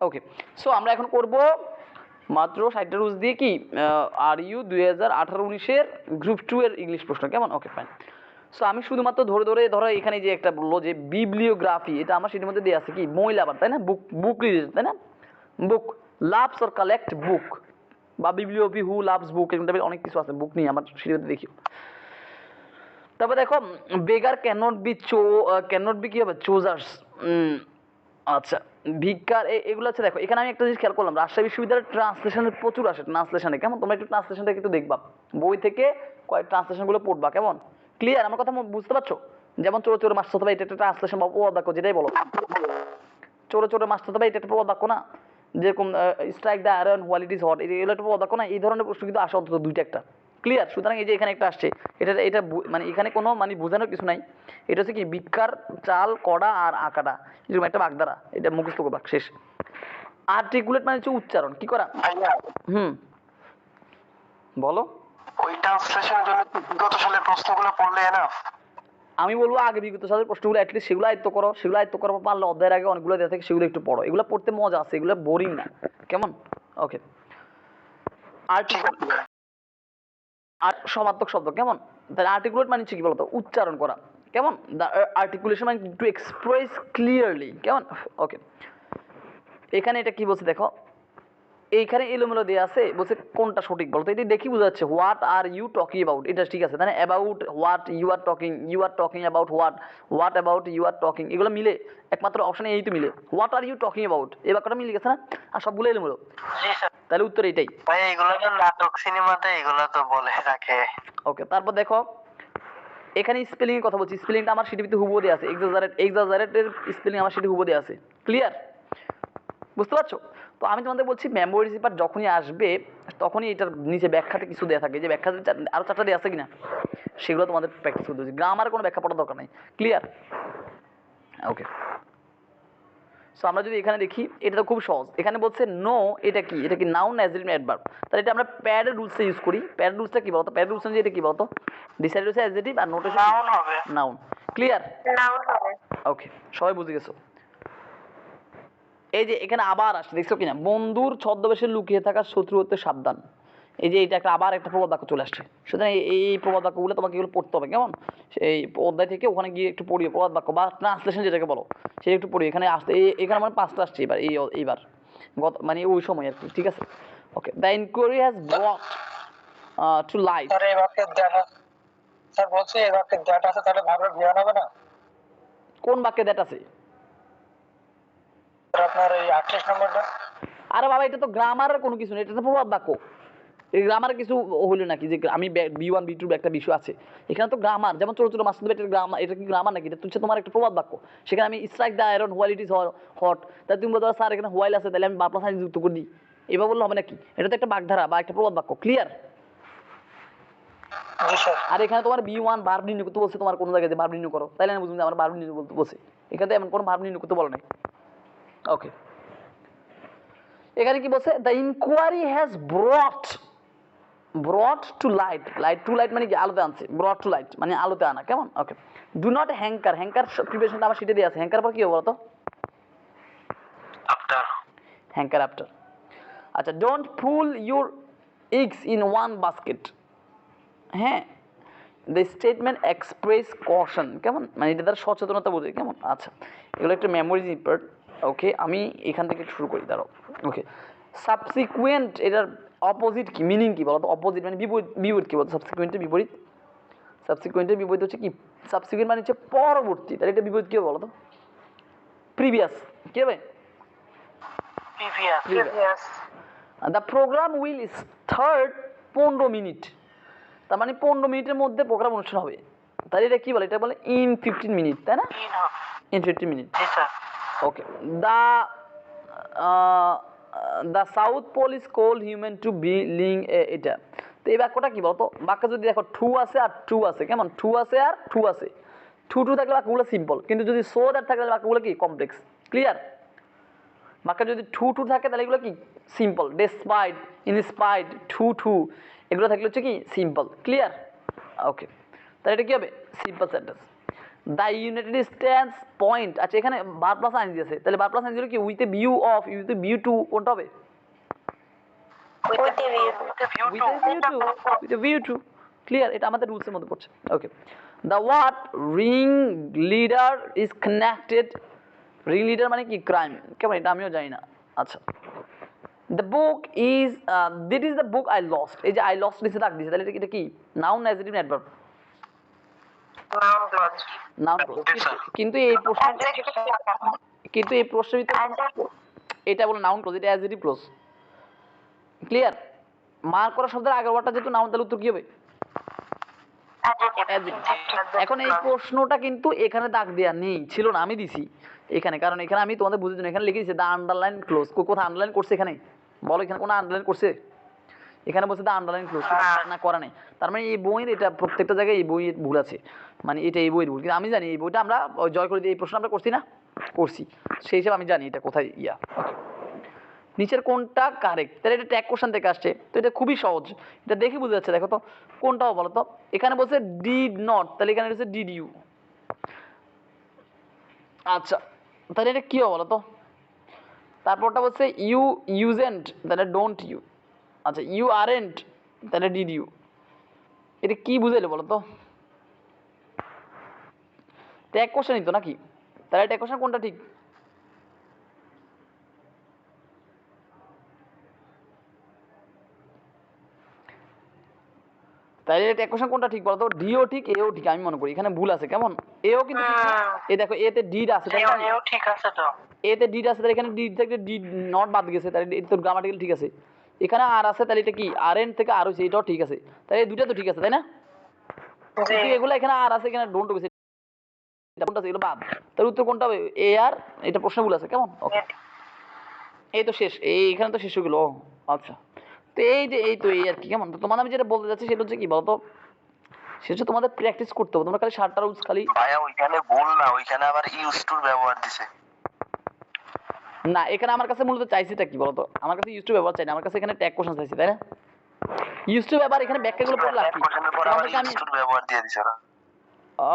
ওকে, so আমরা এখন করব মাত্র 60টা রুলস দিয়ে কি RU 2018-19-এর গ্রুপ 2 এর ইংলিশ প্রশ্ন, কেমন? Okay fine. সো আমি শুধুমাত্র ধরে ধরো এখানে যে একটা বললো যে বিবলিওগ্রাফি, এটা আমার সেটির মধ্যে দেওয়া আছে কি মহিলা আবার, তাই না? বুক রিলেটেড, তাই না? বুক লাভস অর কালেক্ট বুক, বা বিবলিওগ্রাফি হু লাভস বুক, এরকম টাইপের অনেক কিছু আছে বুক নিয়ে আমার সেটির মধ্যে দেখিও। তারপর দেখো বেগার ক্যানট বি কি হবে চোজার্স। আচ্ছা, ভিক্ষার এগুলো আছে। দেখো এখানে আমি একটা জিনিস খেয়াল করলাম, রাজশাহী বিশ্ববিদ্যালয়ের ট্রান্সলেশনের প্রচুর আসে, ট্রান্সলেশনে কেমন? তোমরা একটু ট্রান্সলেশনটা একটু দেখবা, বই থেকে কয়েক ট্রান্সলেশনগুলো পড়বা, কেমন? ক্লিয়ার? আমার কথা বুঝতে পারছো? যেমন চোর চোর মাস্টার তবে এটা একটা ট্রান্সলেশন বা প্রবাদ বাক্য, যেটাই বলো চোর চোর মাস্টার তবে এটা একটা প্রবাদ বাক্য না? যেরকম strike the iron while it is hot, এগুলো একটা প্রবাদ বাক্য না? এই ধরনের প্রশ্ন কিন্তু আসে অন্তত দুইটা একটা। ক্লিয়ার? সুতরাং এই যে এখানে একটা আসছে, এটা মানে এখানে কোনো মানে বোঝানোর কিছু নাই। এটা হচ্ছে কি ভিক্ষার চাল কড়া আর আঁকাটা, এরকম একটা বাগধারা, এটা মুখস্থ করবা শেষ। আর্টিকুলেট মানে হচ্ছে উচ্চারণ কি করা। বলো। ওই ট্রান্সলেশনের জন্য বিগত সালের প্রশ্নগুলো পড়লে এনাফ? আমি বলবো আগে বিগত সালের প্রশ্নগুলো অ্যাটলিস্ট সেগুলো আয়ত্ত করো, সেগুলো আয়ত্ত করার পারলে অধ্যায়ের আগে অনেকগুলো দেওয়া থাকে, সেগুলো একটু পড়ো, এগুলো পড়তে মজা আছে, এগুলো বোরিং না, কেমন? ওকে, আর সমার্থক শব্দ, কেমন? তাহলে আর্টিকুলেট মানে হচ্ছে কি বলতো উচ্চারণ করা, কেমন? দ্য আর্টিকুলেশন মানে টু এক্সপ্রেস ক্লিয়ারলি, কেমন? ওকে, এখানে এটা কি বলছে দেখো, এইখানে এলোমেলো দেওয়া আছে, বলছে কোনটা সঠিক বলতো, এটি দেখি বোঝা যাচ্ছে what are you talking about, এটা ঠিক আছে, তাই না? About what you are talking about what about you are talking, এগুলো মিলে একমাত্র অপশানে এই তো মিলে, what are you talking about, এই বাক্যটা মিলে গেছে না? আর সবগুলো এলোমেলো, তাহলে উত্তর এইটাই। ভাই এগুলো তো নাটক সিনেমাতে এগুলো তো বলে রাখে। ওকে, তারপর দেখো এখানে স্পেলিং এর কথা বলছি, স্পেলিংটা আমার সেটিতে হুবহু দেওয়া আছে, এক্সাজারেটের স্পেলিং আমার সেটি হুবহু দেওয়া আছে। ক্লিয়ার? বুঝতে পারছো? তো আমি তোমাদের বলছি মেমোরিজ পার্ট যখনই আসবে তখনই এটার নিচে ব্যাখ্যাতে কিছু দেওয়া থাকে, যে ব্যাখ্যাতে আরও 4টা দেওয়া আছে কিনা সেগুলো তোমাদের প্র্যাকটিস করতে হচ্ছে, গ্রামার কোনো ব্যাখ্যা পড়ার দরকার নেই। ক্লিয়ার? ওকে, সো আমরা যদি এখানে দেখি এটা তো খুব সহজ, এখানে বলছে নো, এটা কি? এটা কি নাউন অ্যাডজেক্টিভ অ্যাডভার্ব, তাহলে এটা আমরা প্যাডের রুলসে ইউজ করি। প্যাডের রুলসটা কি বলতো? প্যাডের রুলস অনুযায়ী এটা কি বলতো? ডিসাইড হচ্ছে অ্যাডজেক্টিভ আর নোটেশন নাউন হবে। নাউন। ক্লিয়ার? নাউন হবে। ওকে, সবাই বুঝে গেছো? এই যে এখানে আবার আসছে, দেখছো কিনা, বন্ধুর ছদ্মবেশে লুকিয়ে থাকা শত্রু হতে সাবধান, এই যে এটা একটা আবার একটা প্রবাদ বাক্য চলে আসছে। সুতরাং এই প্রবাদ বাক্যগুলো তোমাকে এগুলো পড়তে হবে, কেমন? এই অধ্যায় থেকে ওখানে গিয়ে একটু পড়িও প্রবাদ বাক্য বা ট্রান্সলেশন যেটাকে বলো, সেটা একটু পড়ি। এখানে আসতে এখানে আমার 5টা আসছে এইবার মানে ওই সময় আর কি, ঠিক আছে? Okay, the inquiry has brought to light. Sir এই বাক্যের দ্যাট, স্যার বলছি এই বাক্যের দ্যাট আছে, তাহলে ভাবে জ্ঞান হবে না? কোন বাক্যে দ্যাট আছে? আপনার এই 28 নম্বরটা। আরে বাবা, এটা তো গ্রামারের কোনো কিছু নেই, এটা তো প্রবাদ বাক্য। এই গ্রামারে কিছু হলো নাকি যে আমি B1 B2 একটা বিষয় আছে, এখানে তো গ্রামার, যেমন ছোটো ছোটো মাছ এটা গ্রামার, এটা কি গ্রামার নাকি? এটা হচ্ছে তোমার একটা প্রবাদ বাক্য। সেখানে আমি strike the iron while it is hot, তাই তুমি বলতে স্যার এখানে হোয়াইল আছে, তাহলে আমি বা প্লাস যুক্ত করে দিই, এবার বললে হবে নাকি? এটা তো একটা বাগধারা বা একটা প্রবাদ বাক্য। ক্লিয়ার? আর এখানে তোমার B1 ভার্ব নির্ণয় করতে বলছে, তোমার কোনো জায়গায় যে ভার্ব নির্ণয় করো, তাইলে আমি বুঝলাম যে আমার ভার্ব নির্ণয় বলতে বলছে, এখানে তো এমন কোনো ভার্ব নির্ণয় করতে বলে নাই। ওকে, এখানে কি বলছে? The inquiry has brought to light মানে কি আলোতে আনছে, ব্রট টু লাইট মানে আলোতে আনা, কেমন? ওকে, ডু নট হ্যাঙ্কার প্রিপারেশনটা আমার শিটে দিয়ে আছে, হ্যাঙ্কার পর কি হবে বলতো? আফটার। Hanker after. আচ্ছা, don't pull your eggs in one basket, হ্যাঁ, the statement express caution? মানে এটা তার সচেতনতা বোঝে, কেমন? আচ্ছা, এগুলো একটা মেমোরিজ ইম্পর্ট। ওকে, আমি এখান থেকে শুরু করি, দাঁড়াও। ওকে, সাবসিকুয়েন্ট এটার অপোজিট কি, মিনিং কি বলতো? অপোজিট মানে বিপরীত কি বলতো? সাবসিকুয়েন্টের বিপরীত হচ্ছে কি? সাবসিকুয়েন্ট মানে হচ্ছে পরবর্তী, তাহলে এটা বিপরীত কি হবে বলতো? প্রিভিয়াস। কি হবে? Previous. The program will start 15 minute, তার মানে 15 মিনিটের মধ্যে প্রোগ্রাম অনুষ্ঠান হবে, তাহলে এটা কি বলে? এটা বলে ইন 15 মিনিট, তাই না? In 15 minute. Okay, the south pole is cold human to be ling, এটা তো এই বাক্যটা কি বলতো? বাক্য যদি দেখো টু আছে আর টু আছে, কেমন? টু আছে আর টু আছে, টু থাকলে বাক্যগুলো সিম্পল, কিন্তু যদি সো দ্যাট থাকলে বাক্যগুলো কি কমপ্লেক্স। ক্লিয়ার? বাক্য যদি টু থাকে তাহলে এগুলো কি সিম্পল, ডেসপাইট, ইনস্পাইট, টু এগুলো থাকলে হচ্ছে কি সিম্পল। ক্লিয়ার? ওকে, তাহলে এটা কি হবে? Simple sentence. The United states point, আচ্ছা এখানে বার প্লাস আইনজি আছে, তাহলে বার প্লাস আইনজি হলো কি with a view of, with a view to, কোনটা হবে? with a view with a view to, with a view to, clear, এটা আমাদের রুলসের মধ্যে পড়ছে। ওকে, the what ring leader is connected, ring leader মানে কি ক্রাইম, কেমন এটা আমিও জানি না। আচ্ছা, the book is that is the book I lost, এই যে I lost নিচে দাগ দিয়েছে, তাহলে এটা কি noun adjective adverb? noun clause noun clause. কিন্তু এই প্রশ্ন, কিন্তু এই প্রশ্নের ভিতরে এটা বলে নাউন ক্লজ, এটা অ্যাডজেক্টিভ ক্লজ। ক্লিয়ার? মার্ক করা শব্দের আগের ওয়ার্ডটা যেহেতু নাউন, তাহলে উত্তর কি হবে? এখন এই প্রশ্নটা কিন্তু এখানে দাগ দেওয়া নেই, ছিল না, আমি দিছি এখানে, কারণ এখানে আমি তোমাদের বুঝে জন্য এখানে লিখে দিয়েছি দ্য আন্ডারলাইন ক্লোজ। কোথায় আন্ডারলাইন করছে এখানে? বলো এখানে কোনো আন্ডারলাইন করছে? এখানে বলছে দ্য আন্ডারলাইন ক্লোজ, না করা নেই। তার মানে এই বইয়ের এটা প্রত্যেকটা জায়গায় এই বইয়ের ভুল আছে, মানে এটা এই বইয়ের ভুল। কিন্তু আমি জানি এই বইটা আমরা জয় করে দিয়ে এই প্রশ্ন আমরা করছি না, করছি, সেই হিসাবে আমি জানি এটা কোথায় ইয়া। নিচের কোনটা কারেক্ট? তাহলে এটা ট্যাগ কোশ্চেন থেকে আসছে, তো এটা খুবই সহজ, এটা দেখে বুঝে যাচ্ছে। দেখো তো কোনটাও বলো তো, এখানে বলছে ডিড নট, তাহলে এখানে হচ্ছে ডিড ইউ। আচ্ছা, তাহলে এটা কি হবে বলো তো? তারপরটা বলছে ইউ ইউজেন্ট, তাহলে ডোন্ট ইউ। আচ্ছা, ইউ আরেন্ট, তাহলে ডিড ইউ। এটা কি বুঝাইলে বলো তো? ট্যাগ কোশ্চেনই তো নাকি? তাহলে ট্যাগ কোশ্চেন কোনটা ঠিক? তাহলে ট্যাগ কোশ্চেন কোনটা ঠিক বলো তো? ডিও ঠিক, এও ঠিক, আমি মনে করি এখানে ভুল আছে। কেমন? এও কিন্তু ঠিক না? এই দেখো এতে ডিড আছে, তাই না? এও ঠিক আছে তো, এতে ডিড আছে, তাহলে এখানে ডিড থেকে ডিড নট বাদ গেছে, তাহলে এটা তো গ্রামাটিক্যাল ঠিক আছে। এখানে আর আছে, তাহলে এটা কি আর এন্ড থেকে আর হয়েছে, এটাও ঠিক আছে, তাহলে এই দুটো তো ঠিক আছে, তাই না? কিন্তু এগুলো এখানে আর আছে, এখানে ডোন্ট গেছে, এটা কোনটা আছে? এগুলো বাদ, তাহলে উত্তর কোনটা হবে? এ আর, এটা প্রশ্ন ভুল আছে। কেমন? ওকে, এই তো শেষ, এখানে তো শেষ হয়ে গেল। আচ্ছা, তো এই যে এই তো এই আর কি। কেমন? তো তোমাদের আমি যেটা বলতে যাচ্ছি সেটা হচ্ছে কি বলতো, সেটা হচ্ছে তোমাদের প্র্যাকটিস করতে হবে। তোমরা খালি 7টা রুলস খালি, ভাইয়া ওইখানে ভুল না, ওইখানে আবার ইউজ টুর ব্যবহার দিছে। না এখানে আমার কাছে মূলত চাইছিটা কি বলতো, আমার কাছে ইউজ টু ব্যবহার চাই না, আমার কাছে এখানে ট্যাগ কোশ্চেন চাইছি, তাই না? ইউজ টু ব্যবহার এখানে ব্যাখ্যাগুলো পড়লে লাভ কি? কোশ্চেনের পর আবার তোমাদেরকে আমি, ইউজ টুর ব্যবহার দিয়ে দিছে না। ও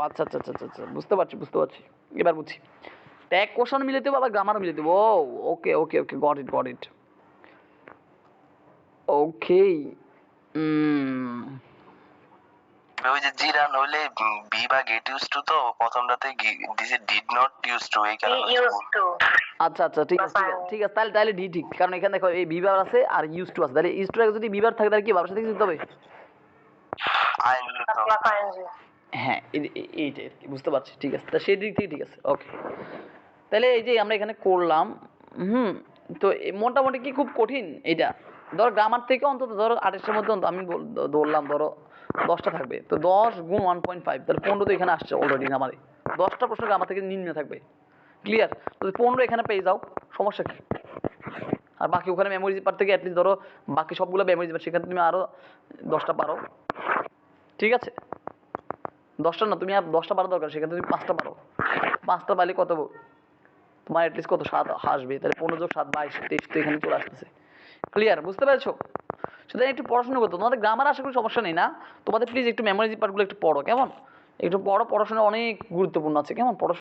আচ্ছা আচ্ছা আচ্ছা আচ্ছা, বুঝতে পারছি বুঝতে পারছি, এবার বুঝছি। ট্যাগ কোশ্চেন মিলে দেবো, আবার গ্রামারও মিলে দেবো। ও ওকে ওকে ওকে, গট ইট গট ইট। ওকে, ওই যে জিরান হইলে বি বা গেট ইউজ টু, তো প্রথমটাতে দিছে ডিড নট ইউজ টু, এই কারণে used to আচ্ছা আচ্ছা ঠিক আছে ঠিক আছে, তাহলে তাহলে ডি ঠিক, কারণ এখানে দেখো এই বিভার আছে আর ইউজ টু আছে, তাহলে ইউজ টু যদি বিভার থাকে তাহলে কি ভাবের সাথে দিতে হবে? আইন তো plus ing হ্যাঁ, এইটাই আর কি, বুঝতে পারছি। ঠিক আছে, তা সেই দিক থেকে ঠিক আছে। ওকে, তাহলে এই যে আমরা এখানে করলাম, তো মোটামুটি কি খুব কঠিন এটা? ধরো গ্রামার থেকে অন্তত ধরো 28টার মধ্যে অন্তত আমি ধরলাম ধরো 10টা থাকবে, তো 10 গুণ 1.5, তাহলে 15 তো এখানে আসছে অলরেডি। গ্রামারে 10টা প্রশ্ন গ্রামার থেকে নিম্ন থাকবে। ক্লিয়ার? তো 15 এখানে পেয়ে যাও, সমস্যা কি? আর বাকি ওখানে মেমোরিজ পার থেকে অ্যাটলিস্ট ধরো বাকি সবগুলো মেমোরিজ পার, সেখানে তুমি আরও 10টা পারো। ঠিক আছে, 10টা না, তুমি আর 10টা পারো দরকার, সেখানে তুমি 5টা পারো। 5টা পারলে কত তোমার অ্যাটলিস্ট কত 7 আসবে, তাহলে 15 যোগ 7 22 23 তো এখানে চলে আসতেছে। ক্লিয়ার? বুঝতে পেরেছো? সুতরাং একটু পড়াশোনা করতো, তোমাদের গ্রামার আশা করি সমস্যা নেই না, তোমাদের প্লিজ একটু মেমোরিজ পার্টগুলো একটু পড়ো। কেমন? একটু পড়ো, পড়াশোনা অনেক গুরুত্বপূর্ণ আছে। কেমন? পড়াশোনা